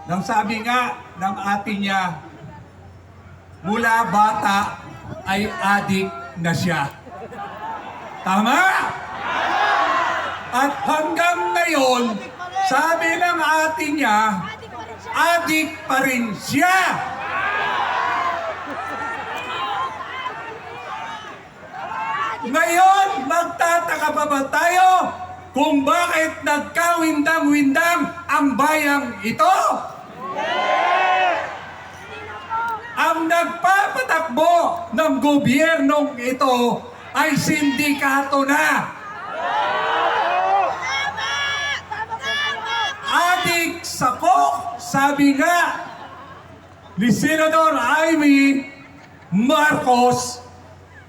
Nang sabi nga ng ate niya, mula bata ay adik na siya. Tama? At hanggang ngayon, sabi ng ate niya, adik pa rin siya. Ngayon, magtataka pa ba tayo kung bakit nagkawindang-windang ang bayang ito? Ang nagpapatakbo ng gobyernong ito ay sindikato na. Adik sa coke, sabi nga ni Senador Amy Marcos,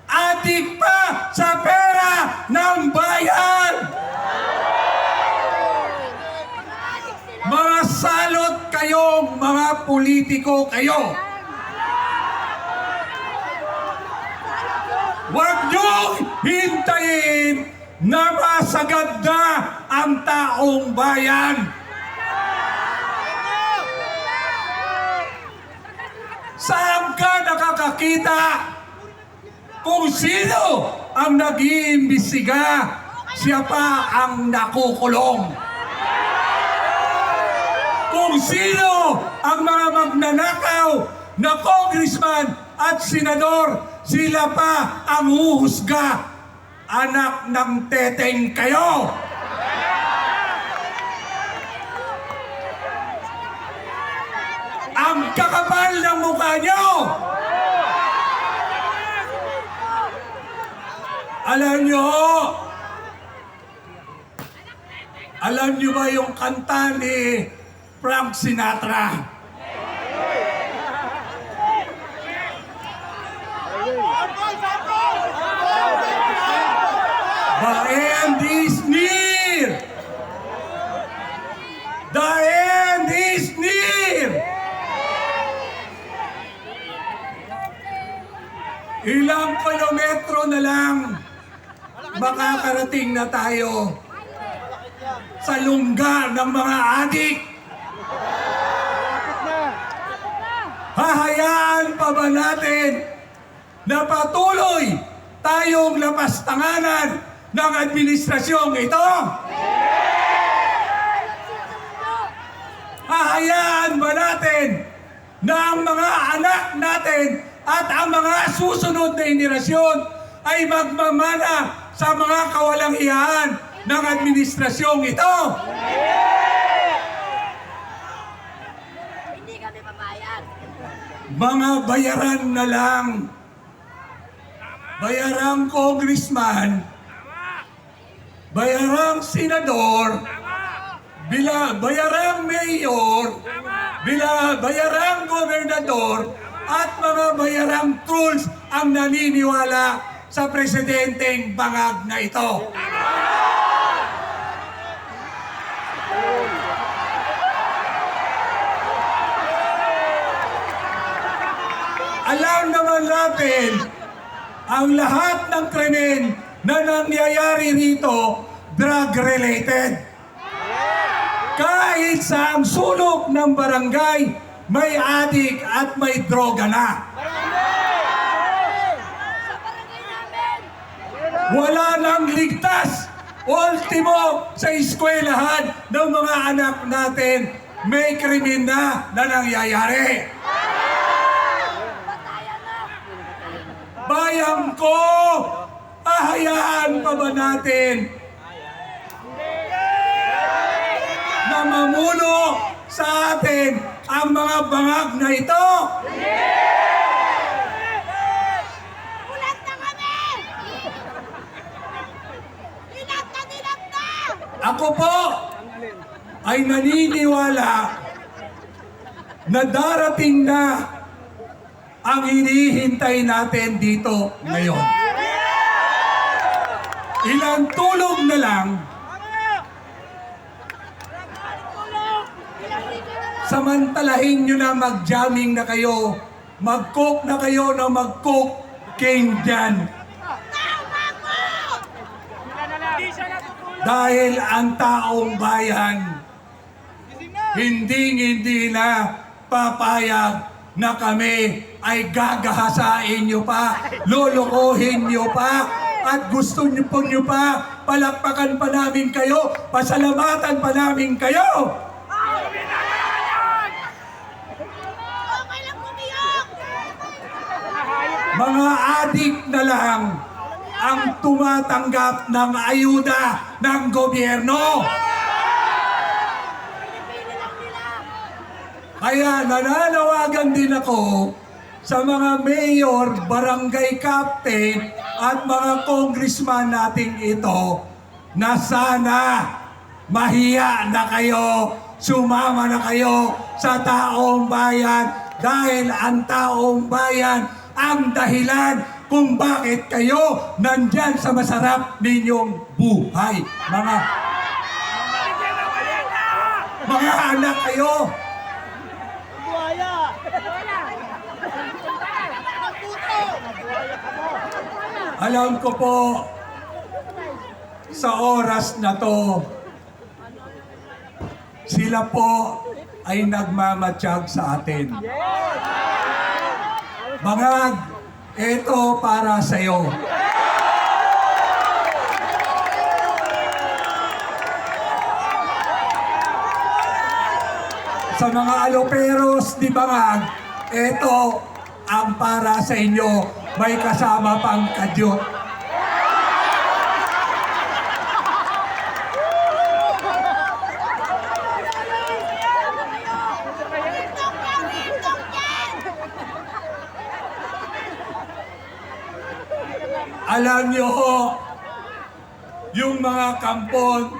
adik pa sa pera ng bayan. Mga salot kayong mga politiko kayo. Huwag niyong hintayin na masagad na ang taong bayan. Saan ka nakakakita kung sino ang nag-iimbestiga, siya pa ang nakukulong? Kung sino ang mga magnanakaw na congressman at senador, sila pa ang huhusga. Anak ng teteng kayo! Ang kakapal ng mukha nyo! Alam nyo ba yung kanta ni Frank Sinatra? The end is near! The end is near! Ilang kilometro na lang makakarating na tayo sa lungga ng mga adik. Hahayaan pa ba natin na patuloy tayong lapastanganan ng administrasyong ito? Hahayaan ba natin na ang mga anak natin at ang mga susunod na henerasyon ay magmamana sa mga kawalang-hiyahan ng administrasyong ito? Hindi kami babayad. Mga bayaran na lang. Bayarang congressman, bayarang senador, bayarang mayor, bayarang gobernador, at mga bayarang trolls ang naniniwala sa presidenteng bangag na ito. Alam naman natin ang lahat ng krimen na nangyayari rito drug-related. Kahit sa ang sulok ng barangay, may adik at may droga na. Wala nang ligtas. Ultimo, sa eskwelahan ng mga anak natin, may krimen na nangyayari. Bayan ko, ahayaan pa ba natin na mamuno sa atin ang mga bangag na ito? Ulat na kami! Dilat na! Ako po ay naniniwala na darating na ang hinihintay natin dito ngayon. Ilang tulog na lang, samantalahin nyo na mag-jamming na kayo, mag-coke na kayo na mag-cocaine dyan. Dahil ang taong bayan hindi na papayag na kami ay gagahasain nyo pa, lolokohin nyo pa, at gusto nyo pa, palakpakan pa namin kayo, pasalamatan pa namin kayo. Okay lang bumiyok! Mga adik na lang ang tumatanggap ng ayuda ng gobyerno. Pinipili lang nila! Kaya nananawagan din ako sa mga mayor, barangay captain at mga congressman nating ito na sana mahiya na kayo, sumama na kayo sa taong bayan dahil ang taong bayan ang dahilan kung bakit kayo nandyan sa masarap ninyong buhay. Mga anak kayo. Alam ko po, sa oras na to, sila po ay nagmamatsyag sa atin. Bangag, ito para sa iyo. Sa mga aloperos di Bangag, ito ang para sa inyo. May kasama pang kadyot. Rindong yan! Rindong yan! Alam niyo ho, yung mga kampon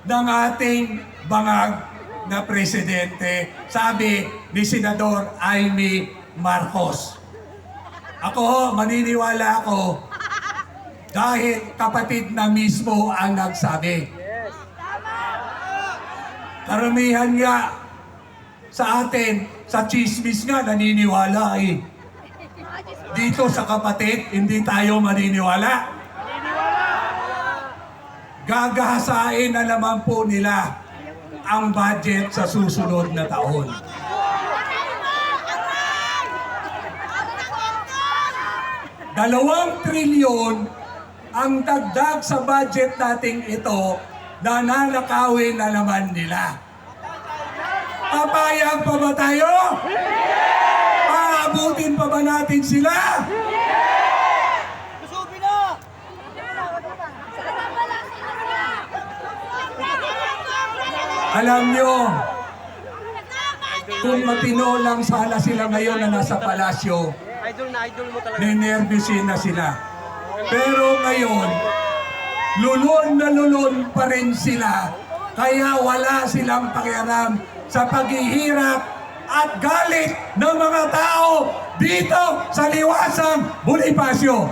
ng ating Bangag na presidente, sabi ni Senador Amy Marcos. Ako ho, maniniwala ako dahil kapatid na mismo ang nagsabi. Karamihan nga sa atin, sa chismis nga, naniniwala eh. Dito sa kapatid, hindi tayo maniniwala. Gagahasain na naman po nila ang budget sa susunod na taon. Aray mo! Aray! 2 trilyon ang dagdag sa budget nating ito na nanakawin na naman nila. Papayag pa ba tayo? Paabutin pa ba natin sila? Alam nyo, kung matino lang sana sila ngayon na nasa palasyo, Idol mo talaga. ninervyusin na sila. Pero ngayon, lulon pa rin sila. Kaya wala silang pakialam sa paghihirap at galit ng mga tao dito sa Liwasang Bonifacio.